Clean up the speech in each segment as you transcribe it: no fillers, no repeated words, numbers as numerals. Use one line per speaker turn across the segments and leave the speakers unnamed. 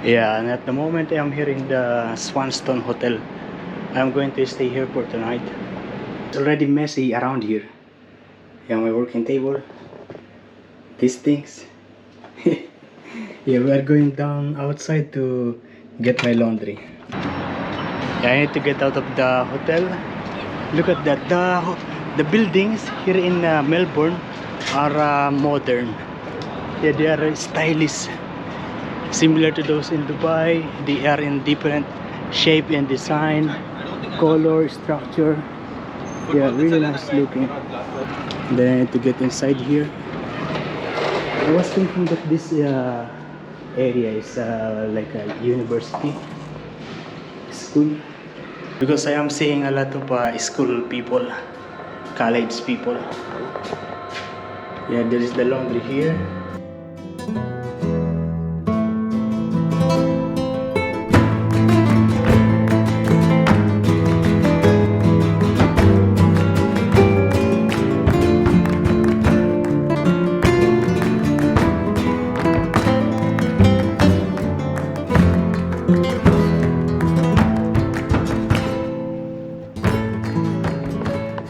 Yeah, and at the moment I'm here in the Swanstone Hotel. I'm going to stay here for tonight. It's already messy around here. Yeah, my working table. These things. Yeah, we are going down outside to get my laundry. Yeah, I need to get out of the hotel. Look at that. The buildings here in Melbourne are modern. Yeah, they are stylish. Similar to those in Dubai. They are in different shape and design, color, structure. Yeah, really nice looking. Then I need to get inside here. I was thinking that this area is like a university school, because I am seeing a lot of school people, college people. Yeah, there is the laundry here.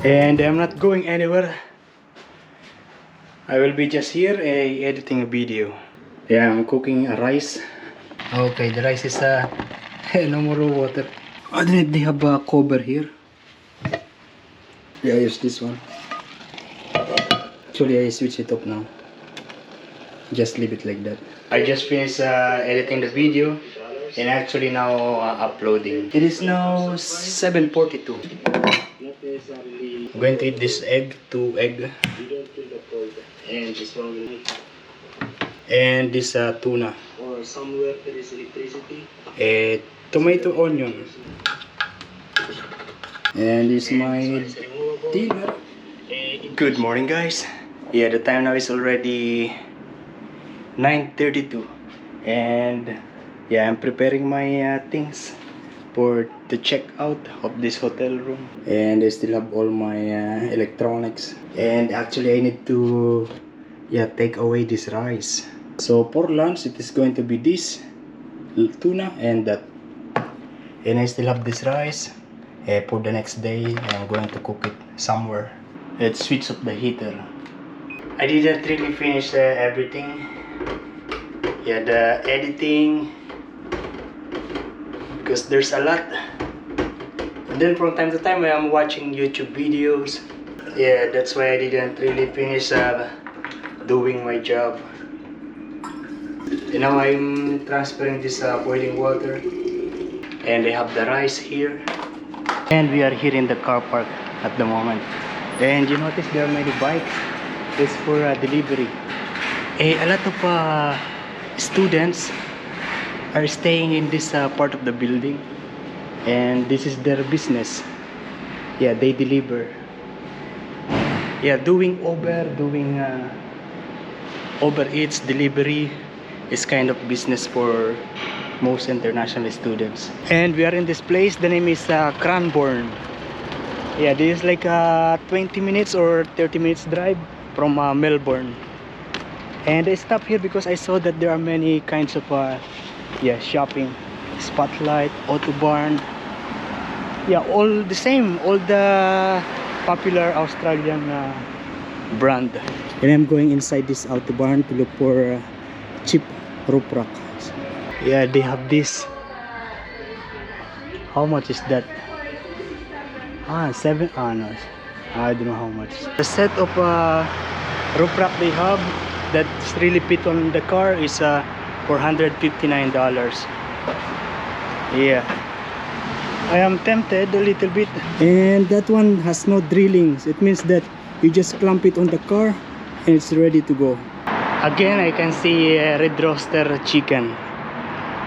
And I'm not going anywhere. I will be just here editing a video. Yeah, I'm cooking a rice. Okay, the rice is no more water. Oh, they have a cover here. Yeah, I use this one. Actually, I switch it up now. Just leave it like that. I just finished editing the video and actually now uploading. It is now 7:42. I'm going to eat this egg, 2 egg, and this one, and this tuna, or somewhere there is electricity, tomato, onion, and this is my dinner. Good morning, guys. Yeah, the time now is already 9:32, and yeah, I'm preparing my things for the check out of this hotel room, and I still have all my electronics. And actually I need to take away this rice. So for lunch it is going to be this tuna and that, and I still have this rice for the next day. I'm going to cook it somewhere. Let's switch up the heater. I didn't really finish everything. Yeah, the editing, because there's a lot. And then from time to time I am watching YouTube videos. Yeah, that's why I didn't really finish doing my job. And now I'm transferring this boiling water, and I have the rice here. And we are here in the car park at the moment. And you notice there are many bikes. It's for delivery. A lot of students are staying in this part of the building, and this is their business. Yeah, they deliver. Yeah, doing Uber Eats delivery is kind of business for most international students. And we are in this place. The name is Cranbourne. Yeah, this is like 20 minutes or 30 minutes drive from Melbourne. And I stopped here because I saw that there are many kinds of shopping, Spotlight, Autobarn. Yeah, all the same, all the popular Australian brand. And I'm going inside this Autobarn to look for cheap roof racks. Yeah, they have this. How much is that? $7. No, I don't know how much. The set of roof rack they have that's really fit on the car is $459. Yeah, I am tempted a little bit. And that one has no drillings. It means that you just clamp it on the car and it's ready to go. Again, I can see red roaster chicken.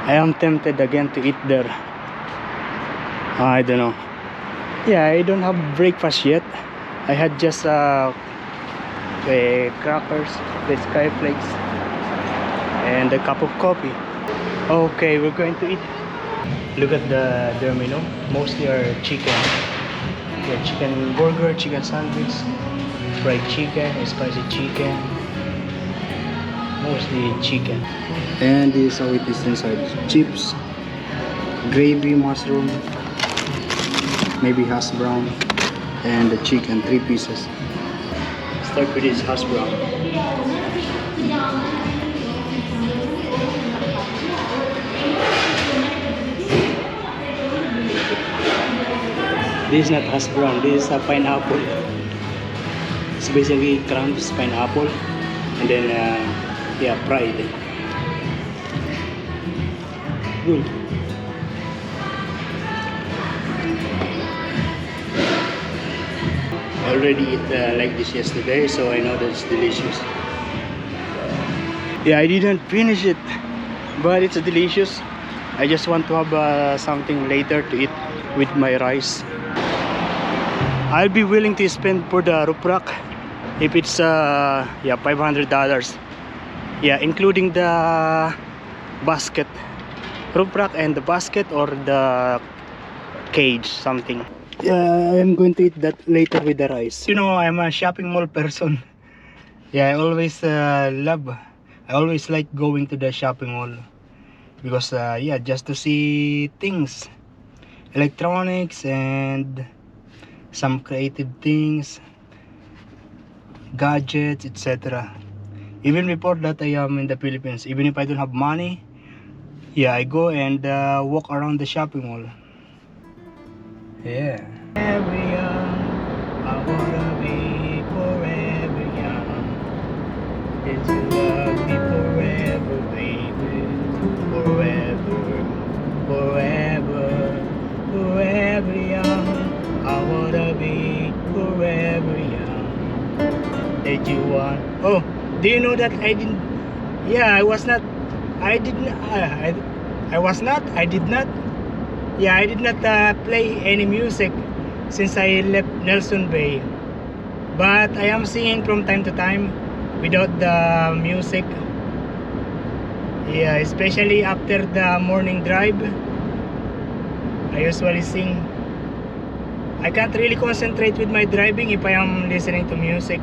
I am tempted again to eat there. I don't know. Yeah, I don't have breakfast yet. I had just crackers, the skyflakes, and a cup of coffee. Okay, we're going to eat. Look at their menu. Mostly are chicken. Yeah, chicken burger, chicken sandwich, fried chicken, spicy chicken. Mostly chicken. And this is how it is inside. Chips, gravy, mushroom, maybe hash brown, and the chicken, 3 pieces. Start with this hash brown. This is not hash brown, this is a pineapple. It's basically crumbs, pineapple, and then yeah, fried. Good. I already ate like this yesterday, so I know that it's delicious. Yeah, I didn't finish it, but it's delicious. I just want to have something later to eat with my rice. I'll be willing to spend for the roof rack if it's yeah, $500. Yeah, including the basket, roof rack and the basket, or the cage, something. Yeah, I'm going to eat that later with the rice. You know, I'm a shopping mall person. Yeah, I always like going to the shopping mall because yeah, just to see things, electronics, and some creative things, gadgets, etc. Even before that, I am in the Philippines. Even if I don't have money, yeah, I go and walk around the shopping mall. Yeah. Forever young, I wanna be forever young. Did you love me forever, baby? Forever, forever, forever young. I wanna be forever young. Did you want? Oh, do you know that I didn't? Yeah, I was not. I didn't. I was not. I did not. Yeah, I did not play any music since I left Nelson Bay. But I am singing from time to time without the music. Yeah, especially after the morning drive, I usually sing. I can't really concentrate with my driving if I am listening to music.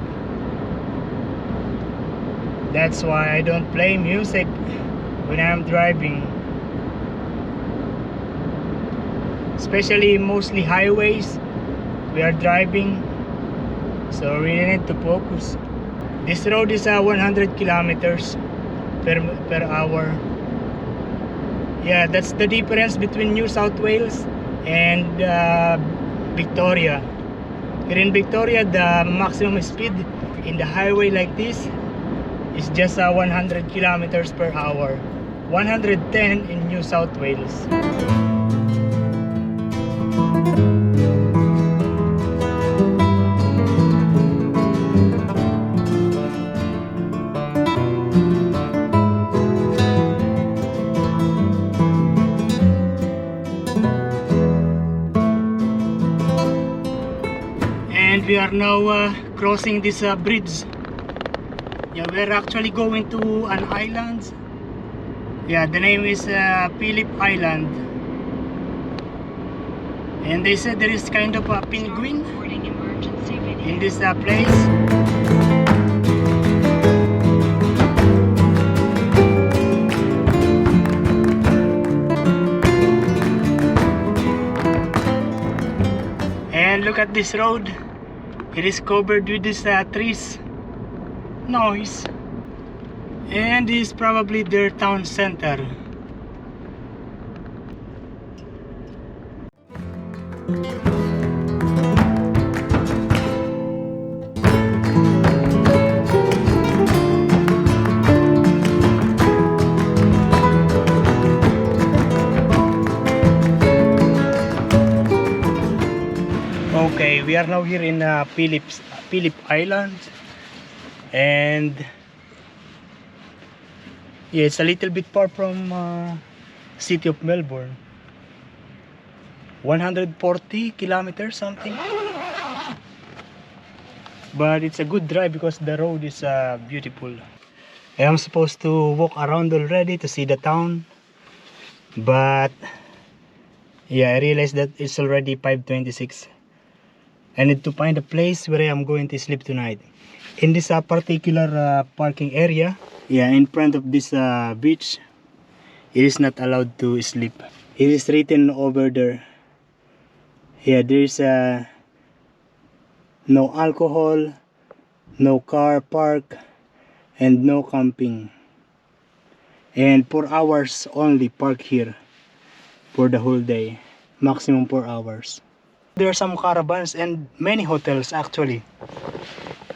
That's why I don't play music when I am driving. Especially mostly highways we are driving, so we need to focus. This road is 100 kilometers per hour. Yeah, that's the difference between New South Wales and Victoria. Here in Victoria, the maximum speed in the highway like this is just 100 kilometers per hour. 110 in New South Wales. And we are now crossing this bridge. Yeah, we're actually going to an island. Yeah, the name is Phillip Island. And they said there is kind of a penguin in this place. And look at this road. It is covered with these trees. Noise. And this is probably their town center. Okay, we are now here in Phillip Island, and yeah, it's a little bit far from city of Melbourne. 140 kilometers something, but it's a good drive because the road is beautiful. I am supposed to walk around already to see the town, but yeah, I realized that it's already 5:26. I need to find a place where I am going to sleep tonight. In this particular parking area, yeah, in front of this beach it is not allowed to sleep. It is written over there. Yeah, there is no alcohol, no car park, and no camping. And 4 hours only park here for the whole day. Maximum 4 hours. There are some caravans and many hotels actually.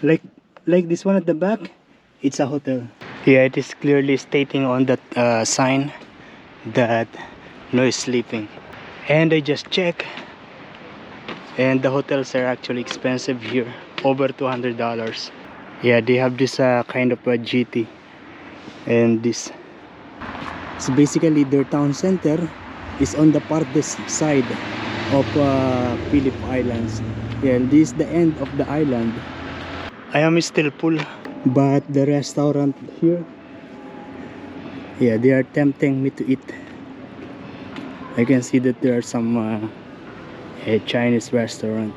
Like this one at the back, it's a hotel. Yeah, it is clearly stating on that sign that no sleeping. And I just check, and the hotels are actually expensive here, over $200. Yeah, they have this kind of a GT, and this. So basically their town center is on the farthest side of Phillip Islands. Yeah, and this is the end of the island. I am still full, but the restaurant here, yeah, they are tempting me to eat. I can see that there are some a Chinese restaurant.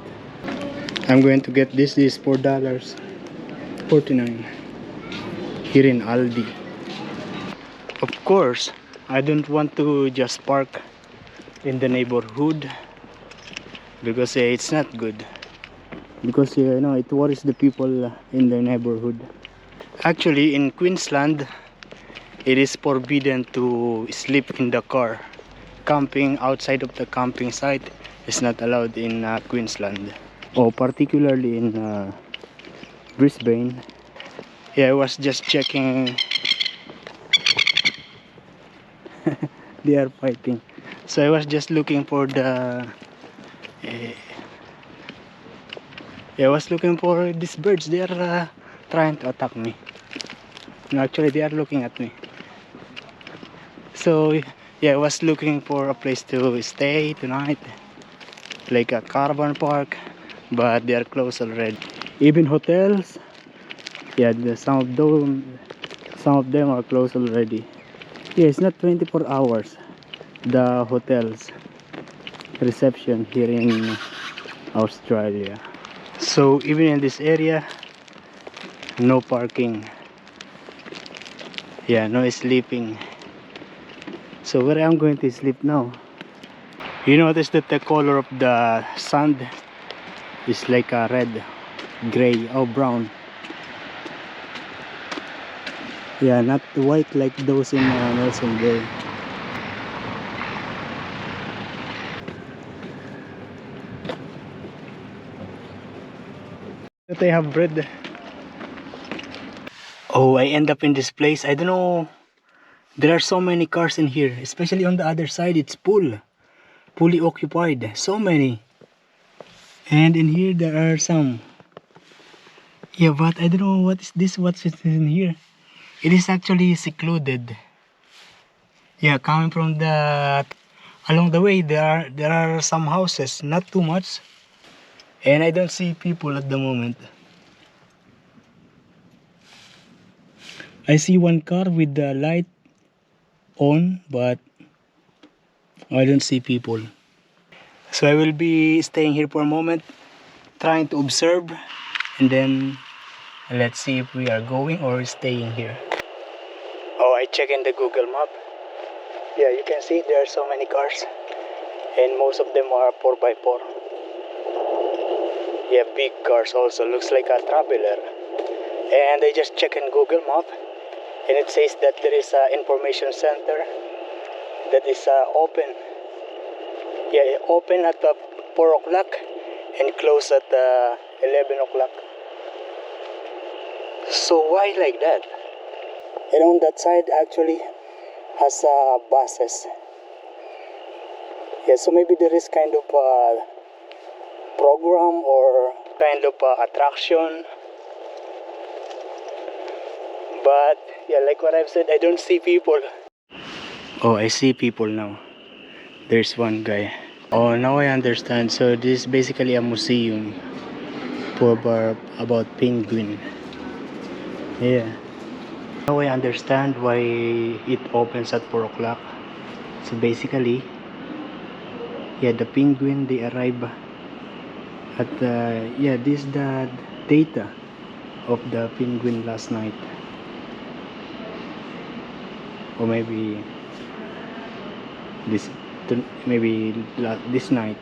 I'm going to get this is $4.49 here in Aldi. Of course, I don't want to just park in the neighborhood because it's not good. Because you know, it worries the people in the neighborhood. Actually, in Queensland, it is forbidden to sleep in the car. Camping outside of the camping site is not allowed in Queensland. Oh, particularly in Brisbane. Yeah, I was just checking. They are fighting. So I was just looking for the I was looking for these birds. They are trying to attack me. No, actually they are looking at me. So yeah, I was looking for a place to stay tonight, like a caravan park, but they are closed already. Even hotels, yeah, some of them are closed already. Yeah, it's not 24 hours. The hotels reception here in Australia. So even in this area, no parking. Yeah, no sleeping. So where I'm going to sleep now? You notice that the color of the sand is like a red, gray, or brown. Yeah, not white like those in Nelson Bay. That I have bread. Oh, I end up in this place. I don't know. There are so many cars in here, especially on the other side. It's fully occupied. So many. And in here there are some. Yeah, but I don't know what is this. What's in here? It is actually secluded. Yeah, coming from the along the way there are some houses, not too much. And I don't see people at the moment. I see one car with the light on, but I don't see people. So I will be staying here for a moment, trying to observe, and then let's see if we are going or staying here. Oh, I check in the Google map. Yeah, you can see there are so many cars, and most of them are 4x4. Yeah, big cars also. Looks like a traveler. And I just check in Google map, and it says that there is an information center that is open. Yeah, open at 4 o'clock and close at 11 o'clock. So why like that? And on that side actually has buses. Yeah, so maybe there is kind of program or kind of attraction. But yeah, like what I've said, I don't see people. Oh, I see people now. There's one guy. Oh, now I understand. So this is basically a museum for about penguin. Yeah. Now I understand why it opens at 4 o'clock. So basically, yeah, the penguin, they arrive at yeah, this is the data of the penguin last night. Or maybe this maybe this night.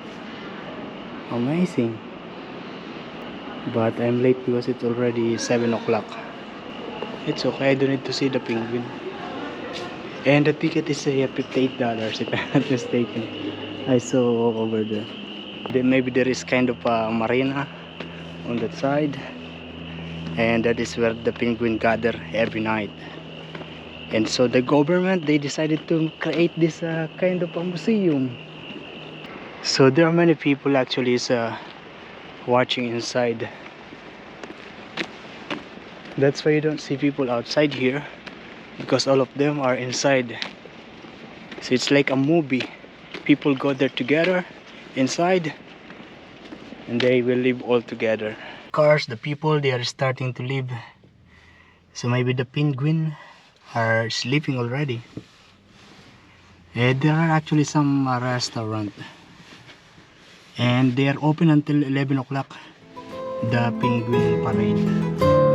Amazing. But I'm late because it's already 7 o'clock. It's okay, I don't need to see the penguin. And the ticket is $58 if I'm not mistaken. I saw over there. Then maybe there is kind of a marina on that side. And that is where the penguin gather every night. And so the government, they decided to create this kind of a museum. So there are many people actually watching inside. That's why you don't see people outside here, because all of them are inside. So it's like a movie. People go there together inside, and they will live all together. Cars, the people, they are starting to leave. So maybe the penguin are sleeping already. And there are actually some restaurant, and they are open until 11 o'clock, the penguin parade.